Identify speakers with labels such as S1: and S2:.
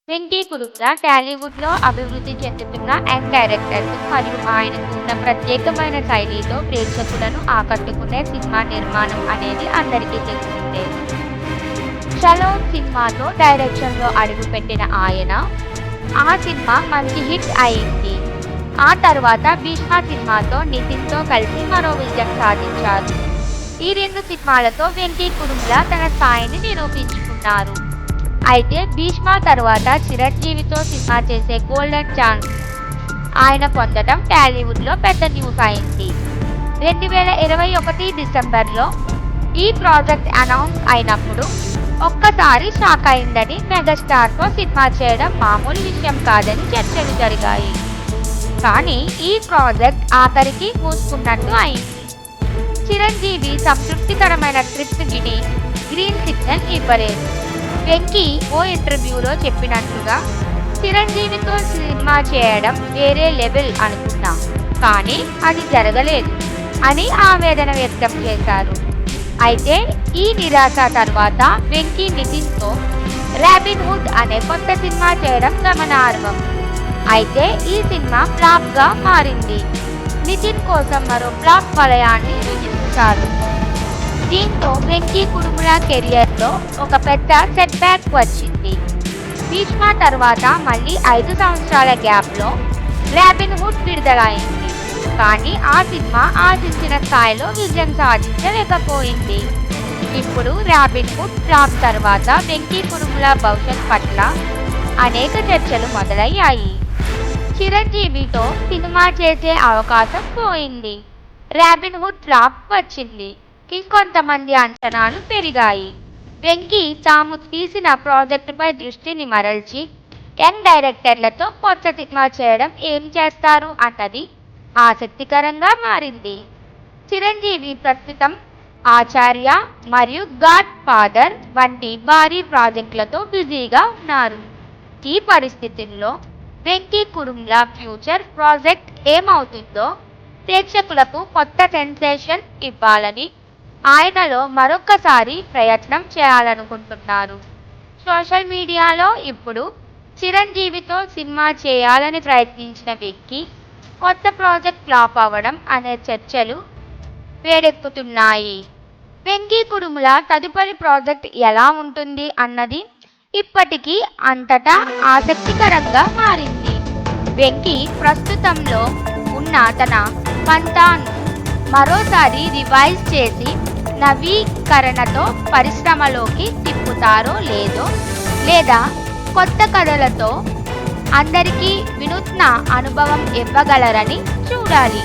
S1: వెంకీ కురుప్ల టాలీవుడ్‌లో అభివృద్ధి చెందుతున్న యంగ్ డైరెక్టర్ మరియు ఆయనకు ఉన్న ప్రత్యేకమైన శైలితో ప్రేక్షకులను ఆకట్టుకునే సినిమా నిర్మాణం అనేది అందరికీ తెలిసిందే. 'చలో' సినిమాతో డైరెక్షన్‌లో అడుగుపెట్టిన ఆయన, ఆ సినిమా మంచి హిట్ అయింది. ఆ తర్వాత 'భీష్మ' సినిమాతో నితిన్‌తో కలిసి మరో విజయం సాధించారు. ఈ రెండు సినిమాలతో వెంకీ కురుప్ల తన స్థాయిని నిరూపించుకున్నారు. అయితే 'భీష్మ' తర్వాత చిరంజీవితో సినిమా చేసే గోల్డెన్ ఛాన్స్ ఆయన పొందడం టాలీవుడ్‌లో పెద్ద న్యూస్ అయింది. 2021 డిసెంబర్లో ఈ ప్రాజెక్ట్ అనౌన్స్ అయినప్పుడు ఒక్కసారి షాక్ అయిందని, మెగాస్టార్తో సినిమా చేయడం మామూలు విషయం కాదని చర్చలు జరిగాయి. కానీ ఈ ప్రాజెక్ట్ ఆఖరికి మూసుకున్నట్టు అయింది. చిరంజీవి సంతృప్తికరమైన ట్రిప్ విని గ్రీన్ సిగ్నల్ ఇవ్వలేదు. వెంకీ ఓ ఇంటర్వ్యూలో చెప్పినట్టుగా, చిరంజీవితో సినిమా చేయడం వేరే లెవెల్ అనుకున్నా, కానీ అది జరగలేదు అని ఆవేదన వ్యక్తం చేశారు. అయితే ఈ నిరాశ తర్వాత వెంకీ నితిన్తో 'రాబిన్ హుడ్' అనే కొత్త సినిమా చేయడం గమనార్హం. అయితే ఈ సినిమా ఫ్లాప్గా మారింది. నితిన్ కోసం మరో ఫ్లాప్ వలయాన్ని సృష్టించారు. దీంతో వెంకీ కురుప్ల కెరియర్లో ఒక పెద్ద సెట్ బ్యాక్ వచ్చింది. 'భీష్మ' తర్వాత మళ్ళీ 5 సంవత్సరాల గ్యాప్లో 'రాబిన్ హుడ్' విడుదలైంది. కానీ ఆ సినిమా ఆశించిన స్థాయిలో విజయం సాధించలేకపోయింది. ఇప్పుడు 'రాబిన్ హుడ్' ఫ్లాప్ తర్వాత వెంకీ కురుప్ల భవిష్యత్ పట్ల అనేక చర్చలు మొదలయ్యాయి. చిరంజీవితో సినిమా చేసే అవకాశం పోయింది. 'రాబిన్ హుడ్' ఫ్లాప్ వచ్చింది. ఇంకొంతమంది అంచనాలు పెరిగాయి. వెంకీ తాము తీసిన ప్రాజెక్టుపై దృష్టిని మరల్చి యంగ్ డైరెక్టర్లతో కొత్త సినిమా చేయడం ఏం చేస్తారు అన్నది ఆసక్తికరంగా మారింది. చిరంజీవి ప్రస్తుతం 'ఆచార్య' మరియు 'గాడ్ ఫాదర్' వంటి భారీ ప్రాజెక్టులతో బిజీగా ఉన్నారు. ఈ పరిస్థితుల్లో వెంకీ కురుప్ల ఫ్యూచర్ ప్రాజెక్ట్ ఏమవుతుందో, ప్రేక్షకులకు కొత్త సెన్సేషన్ ఇవ్వాలని ఆయనలో మరొక్కసారి ప్రయత్నం చేయాలనుకుంటున్నారు. సోషల్ మీడియాలో ఇప్పుడు చిరంజీవితో సినిమా చేయాలని ప్రయత్నించిన వెంకీ కొత్త ప్రాజెక్ట్ ఫ్లాప్ అవ్వడం అనే చర్చలు వేడెక్కుతున్నాయి. వెంకీ కురుప్ల తదుపరి ప్రాజెక్ట్ ఎలా ఉంటుంది అన్నది ఇప్పటికీ అంతటా ఆసక్తికరంగా మారింది. వెంకీ ప్రస్తుతంలో ఉన్న తన పంథాను మరోసారి రివైజ్ చేసి నవీకరణతో పరిశ్రమలోకి తిప్పుతారో లేదో, లేదా కొత్త కథలతో అందరికీ వినూత్న అనుభవం ఇవ్వగలరని చూడాలి.